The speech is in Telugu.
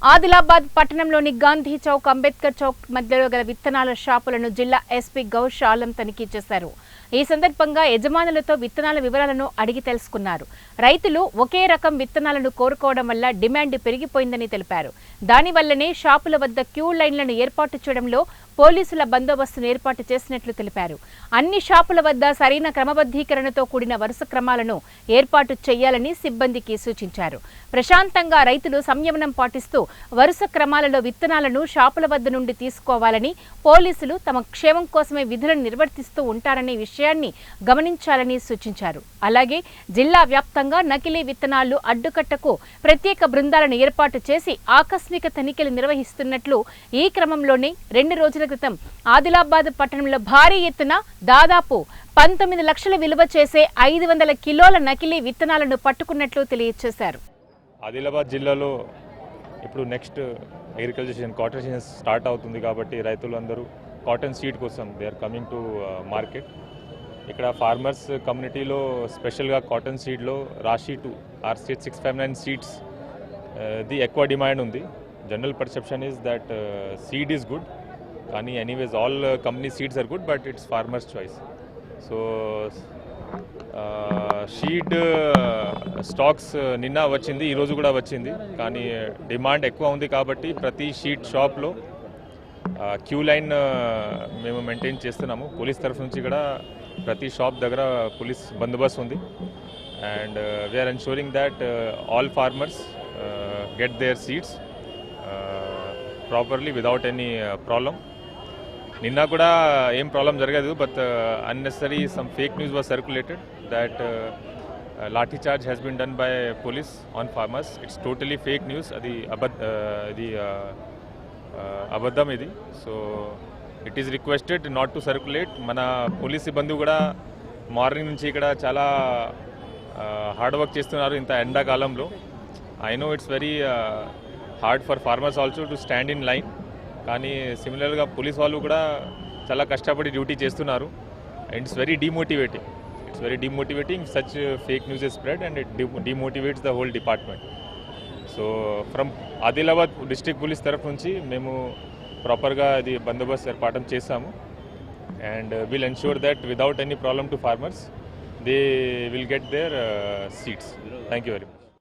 ఆదిలాబాద్ పట్టణంలోని గాంధీ చౌక్, అంబేద్కర్ చౌక్ మధ్యలో గల విత్తనాల షాపులను జిల్లా ఎస్పీ గౌష్ ఆలం తనిఖీ చేశారు. ఈ సందర్భంగా యజమానులతో విత్తనాల వివరాలను అడిగి తెలుసుకున్నారు. రైతులు ఒకే రకం విత్తనాలను కోరుకోవడం వల్ల డిమాండ్ పెరిగిపోయిందని తెలిపారు. దానివల్లనే షాపుల వద్ద క్యూ లైన్లను ఏర్పాటు చేయడంలో పోలీసుల బందోబస్తును ఏర్పాటు చేసినట్లు తెలిపారు. అన్ని షాపుల వద్ద సరైన క్రమబద్ధీకరణతో కూడిన వరుస క్రమాలను ఏర్పాటు చేయాలని సిబ్బందికి సూచించారు. ప్రశాంతంగా రైతులు సంయమనం పాటిస్తూ వరుస క్రమాలలో విత్తనాలను షాపుల వద్ద నుండి తీసుకోవాలని, పోలీసులు తమ క్షేమం కోసమే విధులను నిర్వర్తిస్తూ ఉంటారనే విషయాన్ని గమనించాలని సూచించారు. అలాగే జిల్లా వ్యాప్తంగా నకిలీ విత్తనాలు అడ్డుకట్టకు ప్రత్యేక బృందాలను ఏర్పాటు చేసి ఆకస్మిక తనిఖీలు నిర్వహిస్తున్నట్లు, ఈ క్రమంలోనే 2 రోజుల క్రితం ఆదిలాబాద్ పట్టణంలో భారీ ఎత్తున దాదాపు 19 లక్షల విలువ చేసే 500 కిలోల నకిలీ విత్తనాలను పట్టుకున్నట్లు తెలియజేశారు. ఆదిలాబాద్ జిల్లాలో ఇప్పుడు next agriculture season, cotton season start అవుతుంది కాబట్టి రైతులందరూ కాటన్ సీడ్ కోసం they are coming to market. ఇక్కడ ఫార్మర్స్ కమ్యూనిటీలో స్పెషల్గా కాటన్ సీడ్లో రాశి 2 RCH 659 సీడ్స్ ది ఎక్కువ డిమాండ్ ఉంది. General perception is that seed is good, కానీ anyways all company seeds are good, but it's farmers choice. So seed stocks నిన్న వచ్చింది, ఈరోజు కూడా వచ్చింది, కానీ డిమాండ్ ఎక్కువ ఉంది కాబట్టి ప్రతి షీట్ షాప్లో క్యూ లైన్ మేము మెయింటైన్ చేస్తున్నాము. పోలీస్ తరఫు నుంచి కూడా ప్రతి షాప్ దగ్గర పోలీస్ బందోబస్తు ఉంది. And we're ensuring that all farmers get their seeds properly without any problem. నిన్న కూడా ఏం ప్రాబ్లం జరగదు, but unnecessary some fake news was circulated that lathi charge has been done by police on farmers. It's totally fake news. అది అబద్ధం ఇది. So it is requested not to circulate. మన పోలీస్ సిబ్బంది కూడా మార్నింగ్ నుంచి ఇక్కడ చాలా హార్డ్ వర్క్ చేస్తున్నారు ఇంత ఎండాకాలంలో. I know it's very hard for farmers also to stand in line, కానీ సిమిలర్గా పోలీస్ వాళ్ళు కూడా చాలా కష్టపడి డ్యూటీ చేస్తున్నారు. And it's very demotivating such fake news is spread and it demotivates the whole department. So from Adilabad district police తరఫు నుంచి మేము ప్రాపర్గా అది బందోబస్తు ఏర్పాటు చేస్తాము. And will ensure that without any problem to farmers they will get their seeds. Thank you very much.